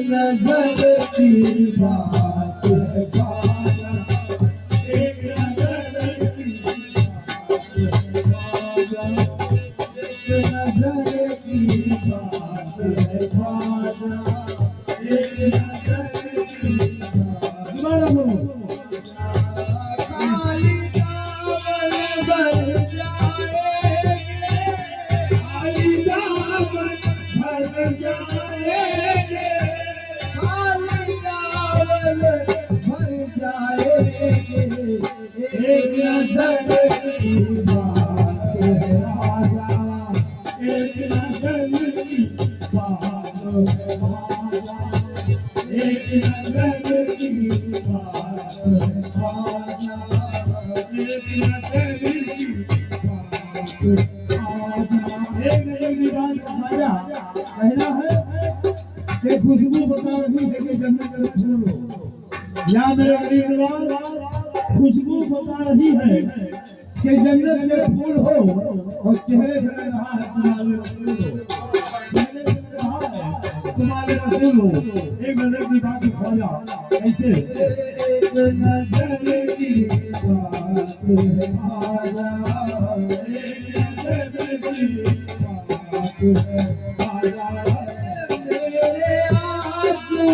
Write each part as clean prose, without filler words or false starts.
नजर की बात है ख्वाजा, एक नजर की नजर की बात है ख्वाजा, एक नजर की बात। काली दामन भर जाएंगे, काली दामन भर जाएंगे, काली दामन भर जाएंगे, एक नजर की बात है राजा, एक नजर की बात है राजा, एक नजर की बात है राजा, एक नजर की बात है राजा। एक नजर की बात राजा कहना है कि खुशबू बता रही है कि जन्नत में फूल हो, या मेरे गरीब नवाज खुशबू बता रही है कि जन्नत में फूल हो, और चेहरे खड़े रहा है तुम्हारे रसूल हो, चेहरे खड़े रहा है तुम्हारे रसूल हो। एक नजर की बात ख्वाजा ऐसे, एक नजर की बात है ख्वाजा, एक नजर की बात है ख्वाजा। मेरे आंसू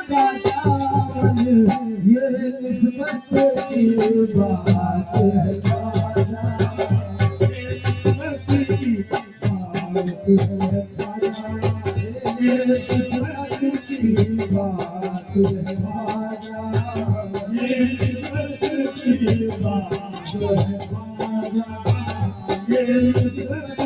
का दामन, ये निस्बत की बात है ख्वाजा, निस्बत की बात है ख्वाजा, ये निस्बत की बात है ख्वाजा, ये निस्बत की बात है ख्वाजा, ये निस्बत